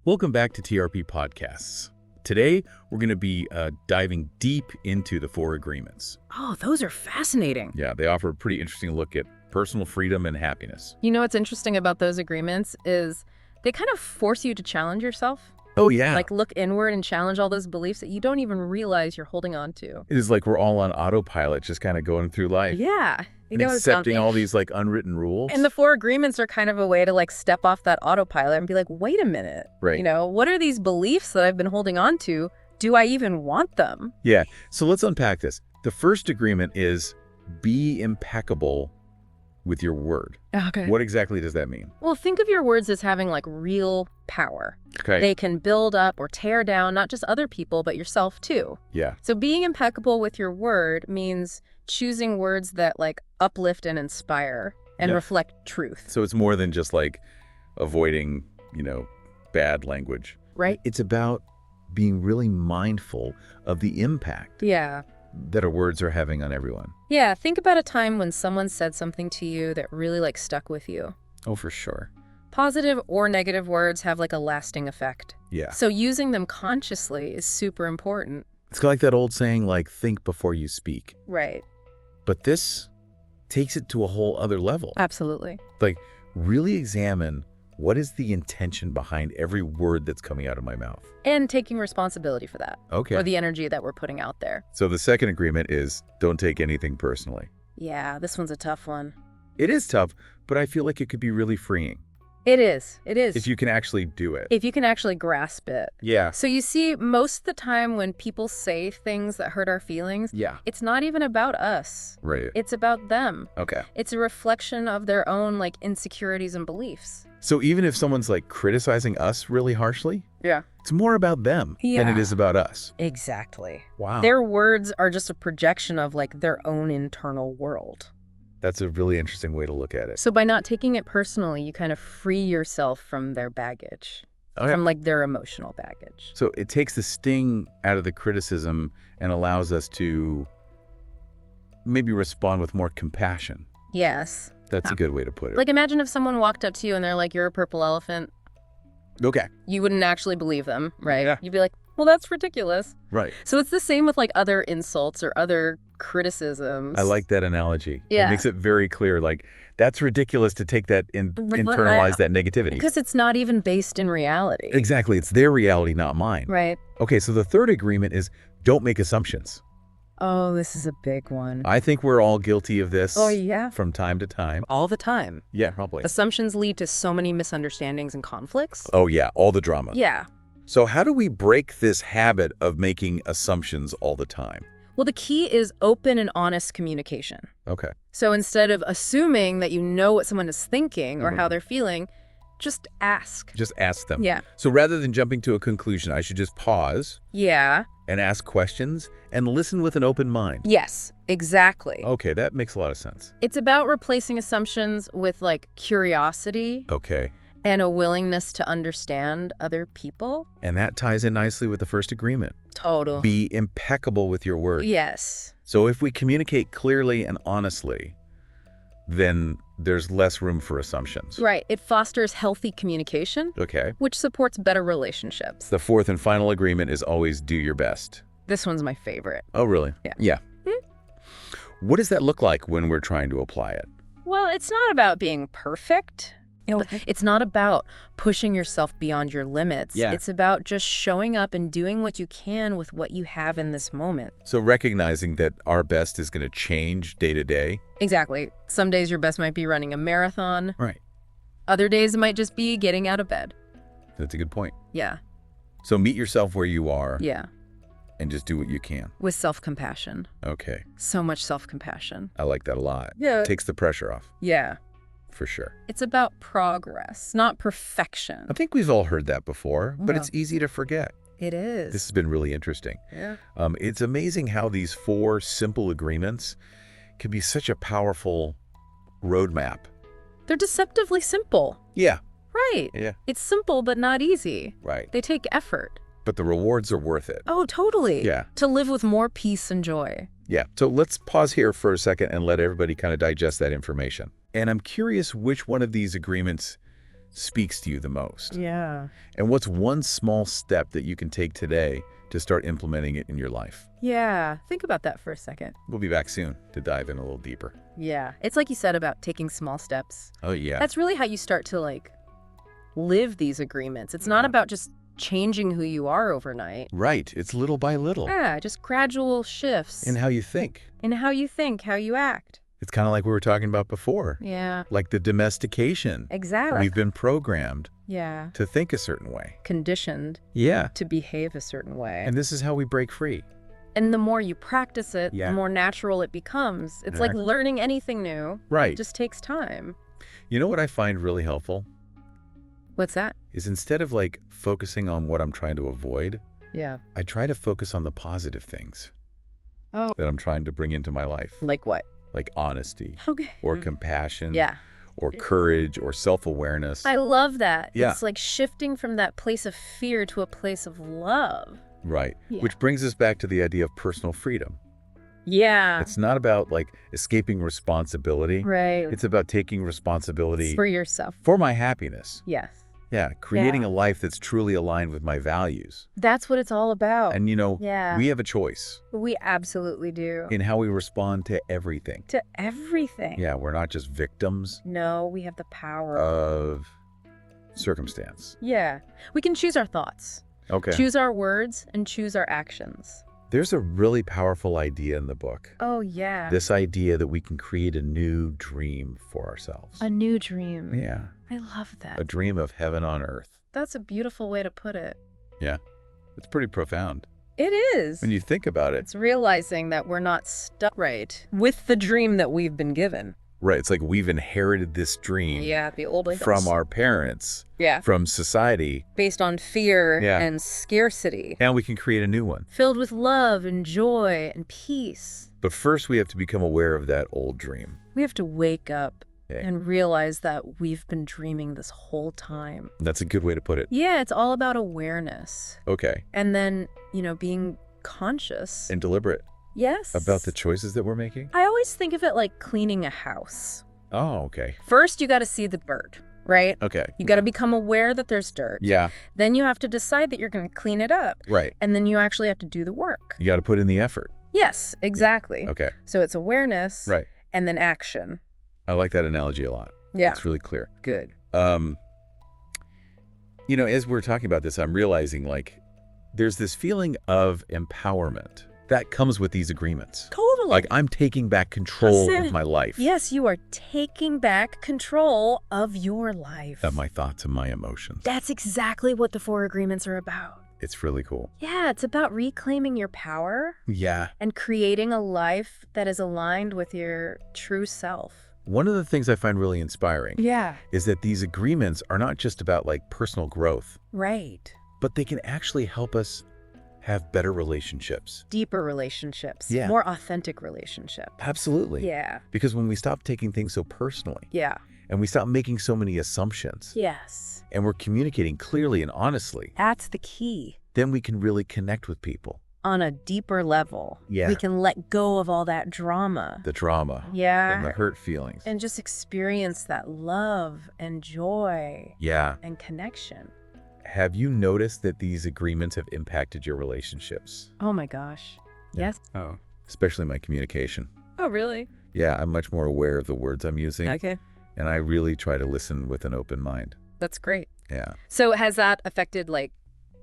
Welcome back to TRP Podcasts. Today, we're going to be diving deep into the 4 agreements. Oh, those are fascinating. Yeah, they offer a pretty interesting look at personal freedom and happiness. You know what's interesting about those agreements is they kind of force you to challenge yourself. Oh, yeah. Like look inward and challenge all those beliefs that you don't even realize you're holding on to. It is like we're all on autopilot, just kind of going through life. Yeah. And accepting all these like unwritten rules. And the 4 agreements are kind of a way to like step off that autopilot and be like, wait a minute. Right. You know, what are these beliefs that I've been holding on to? Do I even want them? Yeah. So let's unpack this. The first agreement is be impeccable with your word. Okay. What exactly does that mean? Well, think of your words as having like real power. Okay. They can build up or tear down not just other people, but yourself too. Yeah. So being impeccable with your word means choosing words that like uplift and inspire and reflect truth. So it's more than just like avoiding, bad language. Right? It's about being really mindful of the impact Yeah. that our words are having on everyone. Yeah. Think about a time when someone said something to you that really like stuck with you. Oh, for sure. Positive or negative words have like a lasting effect. Yeah. So using them consciously is super important. It's like that old saying, like, think before you speak. Right. But this takes it to a whole other level. Absolutely. Like, really examine what is the intention behind every word that's coming out of my mouth. And taking responsibility for that. Okay. Or the energy that we're putting out there. So the second agreement is don't take anything personally. Yeah, this one's a tough one. It is tough, but I feel like it could be really freeing. It is. It is. If you can actually do it. If you can actually grasp it. Yeah. So you see, most of the time when people say things that hurt our feelings, Yeah. it's not even about us. Right. It's about them. Okay. It's a reflection of their own like insecurities and beliefs. So even if someone's like criticizing us really harshly, Yeah. it's more about them than it Yeah. is about us. Exactly. Wow. Their words are just a projection of like their own internal world. That's a really interesting way to look at it. So by not taking it personally, you kind of free yourself from their baggage, Okay. from like their emotional baggage. So it takes the sting out of the criticism and allows us to maybe respond with more compassion. Yes. That's a good way to put it. Like imagine if someone walked up to you and they're like, you're a purple elephant. Okay. You wouldn't actually believe them, right? Yeah. You'd be like, well, that's ridiculous. Right. So it's the same with like other insults or other criticisms. I like that analogy. Yeah. It makes it very clear. Like, that's ridiculous to take that internalize that negativity. Because it's not even based in reality. Exactly. It's their reality, not mine. Right. Okay. So the third agreement is don't make assumptions. Oh, this is a big one. I think we're all guilty of this. Oh, yeah. From time to time. All the time. Yeah, probably. Assumptions lead to so many misunderstandings and conflicts. Oh, yeah. All the drama. Yeah. So how do we break this habit of making assumptions all the time? Well, the key is open and honest communication. Okay. So instead of assuming that you know what someone is thinking or how they're feeling, just ask. Just ask them. Yeah. So rather than jumping to a conclusion, I should just pause Yeah. and ask questions and listen with an open mind. Yes, exactly. Okay, that makes a lot of sense. It's about replacing assumptions with like curiosity Okay. and a willingness to understand other people. And that ties in nicely with the first agreement. Total. Be impeccable with your words. Yes. So if we communicate clearly and honestly, then there's less room for assumptions. Right. It fosters healthy communication, Okay. which supports better relationships. The fourth and final agreement is always do your best. This one's my favorite. Oh, really? Yeah. Yeah. What does that look like when we're trying to apply it? Well, it's not about being perfect. It's not about pushing yourself beyond your limits. Yeah. It's about just showing up and doing what you can with what you have in this moment. So recognizing that our best is going to change day to day. Exactly. Some days your best might be running a marathon. Right. Other days it might just be getting out of bed. That's a good point. Yeah. So meet yourself where you are Yeah. and just do what you can. With self-compassion. Okay. So much self-compassion. I like that a lot. Yeah. Takes the pressure off, Yeah. for sure. It's about progress, not perfection. I think we've all heard that before, but Yeah. it's easy to forget. It is. This has been really interesting. Yeah. It's amazing how these 4 simple agreements can be such a powerful roadmap. They're deceptively simple. Yeah. Right. Yeah. It's simple but not easy. Right. They take effort. But the rewards are worth it. Oh, totally. Yeah. To live with more peace and joy. Yeah. So let's pause here for a second and let everybody kind of digest that information. And I'm curious which one of these agreements speaks to you the most? Yeah. And what's one small step that you can take today to start implementing it in your life? Yeah. Think about that for a second. We'll be back soon to dive in a little deeper. Yeah. It's like you said about taking small steps. Oh, yeah. That's really how you start to like live these agreements. It's not about just changing who you are overnight. Right. It's little by little. Yeah, just gradual shifts In how you think. in how you think, how you act. It's kind of like we were talking about before. Yeah, Like the domestication. exactly. We've been programmed Yeah, to think a certain way. conditioned Yeah. to behave a certain way. And this is how we break free. And the more you practice it, Yeah. the more natural it becomes. It's like learning anything new. Right. It just takes time. You know what I find really helpful? What's that? Is instead of like focusing on what I'm trying to avoid, Yeah. I try to focus on the positive things Oh. that I'm trying to bring into my life. Like what? Like honesty Okay. or compassion Yeah. or courage or self-awareness. I love that. Yeah. It's like shifting from that place of fear to a place of love. Right. Yeah. Which brings us back to the idea of personal freedom. Yeah. It's not about like escaping responsibility. Right. It's about taking responsibility For yourself. for my happiness. Yes. Yeah. Creating Yeah. a life that's truly aligned with my values. That's what it's all about. And, you know, Yeah. we have a choice We absolutely do. in how we respond to everything. To everything. Yeah. We're not just victims No, we have the power. of circumstance. Yeah. We can choose our thoughts, Okay. choose our words, and choose our actions. There's a really powerful idea in the book. Oh, yeah. This idea that we can create a new dream for ourselves. A new dream. Yeah. I love that. A dream of heaven on earth. That's a beautiful way to put it. Yeah. It's pretty profound It is. when you think about it. It's realizing that we're not stuck right with the dream that we've been given. Right. It's like we've inherited this dream Yeah, the old from our parents, Yeah. from society, Based on fear Yeah. and scarcity. and we can create a new one. Filled with love and joy and peace. But first, we have to become aware of that old dream. We have to wake up Yeah. and realize that we've been dreaming this whole time. That's a good way to put it. Yeah, it's all about awareness. Okay. And then, being conscious. And deliberate Yes. about the choices that we're making. I always think of it like cleaning a house. Oh, okay. First, you got to see the dirt, right? Okay. You got to become aware that there's dirt. Yeah. Then you have to decide that you're going to clean it up. Right. And then you actually have to do the work. You got to put in the effort. Yes, exactly. Okay. So it's awareness. Right. And then action. I like that analogy a lot. Yeah. It's really clear. Good. As we're talking about this, I'm realizing like there's this feeling of empowerment that comes with these agreements. Totally. Like I'm taking back control That's it. of my life. Yes, you are taking back control of your life. Of my thoughts and my emotions. That's exactly what the 4 agreements are about. It's really cool. Yeah, it's about reclaiming your power Yeah. and creating a life that is aligned with your true self. One of the things I find really inspiring Yeah. is that these agreements are not just about like personal growth, Right. but they can actually help us have better relationships. Deeper relationships. Yeah. More authentic relationships. Absolutely. Yeah. Because when we stop taking things so personally Yeah. and we stop making so many assumptions Yes. and we're communicating clearly and honestly, That's the key. then we can really connect with people. On a deeper level. Yeah. We can let go of all that drama. The drama Yeah. and the hurt feelings. And just experience that love and joy Yeah. and connection. Have you noticed that these agreements have impacted your relationships? Oh my gosh. Yeah. Yes. Oh. Especially my communication. Oh, really? Yeah, I'm much more aware of the words I'm using. Okay. And I really try to listen with an open mind. That's great. Yeah. So has that affected like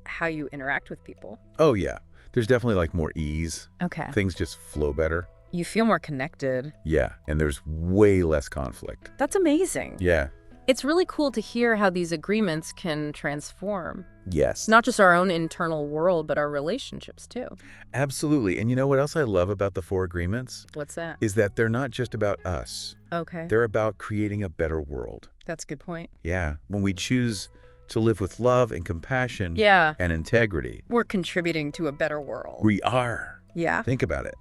how you interact with people? Oh, yeah. There's definitely like more ease. Okay. Things just flow better. You feel more connected. Yeah. And there's way less conflict. That's amazing. Yeah. It's really cool to hear how these agreements can transform Yes. not just our own internal world, but our relationships too. Absolutely. And you know what else I love about the 4 agreements? What's that? Is that they're not just about us. Okay. They're about creating a better world. That's a good point. Yeah. When we choose to live with love and compassion Yeah. and integrity, We're contributing to a better world. we are. Yeah. Think about it.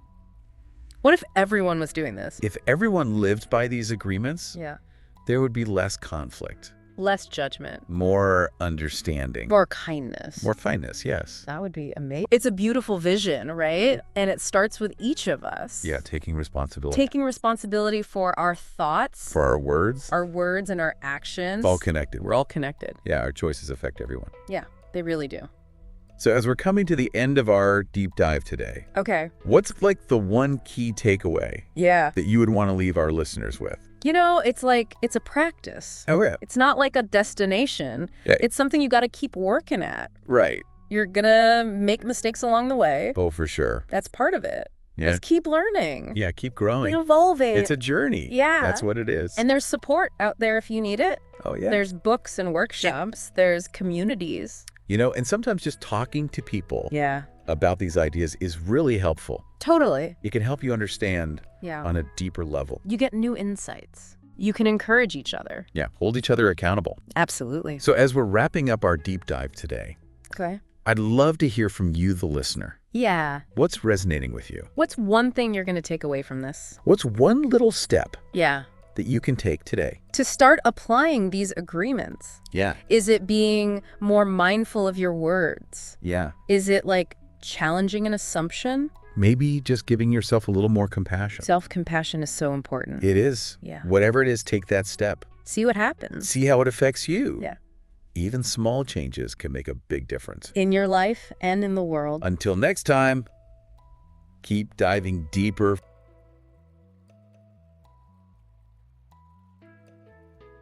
What if everyone was doing this? If everyone lived by these agreements, Yeah. there would be less conflict. Less judgment. more understanding, More kindness. more kindness, yes. That would be amazing. It's a beautiful vision, right? And it starts with each of us. Yeah, taking responsibility. Taking responsibility for our thoughts, For our words, and our actions. all connected. We're all connected. Yeah, our choices affect everyone. Yeah, they really do. So as we're coming to the end of our deep dive today, Okay. what's like the one key takeaway Yeah. that you would want to leave our listeners with? You know, it's like, it's a practice. Oh, yeah. It's not like a destination. Yeah. It's something you got to keep working at. Right. You're going to make mistakes along the way. Oh, for sure. That's part of it. Yeah. Just keep learning. Yeah, keep growing. Keep evolving. It's a journey. Yeah. That's what it is. And there's support out there if you need it. Oh, yeah. There's books and workshops. There's communities. You know, and sometimes just talking to people Yeah. about these ideas is really helpful. Totally. It can help you understand Yeah. on a deeper level. You get new insights. You can encourage each other. Yeah, hold each other accountable. Absolutely. So as we're wrapping up our deep dive today, Okay. I'd love to hear from you, the listener. Yeah. What's resonating with you? What's one thing you're going to take away from this? What's one little step Yeah. that you can take today? To start applying these agreements. Yeah. Is it being more mindful of your words? Yeah. Is it like challenging an assumption? Maybe just giving yourself a little more compassion. Self-compassion is so important. It is. Yeah. Whatever it is, take that step. See what happens. See how it affects you. Yeah. Even small changes can make a big difference. In your life and in the world. Until next time, keep diving deeper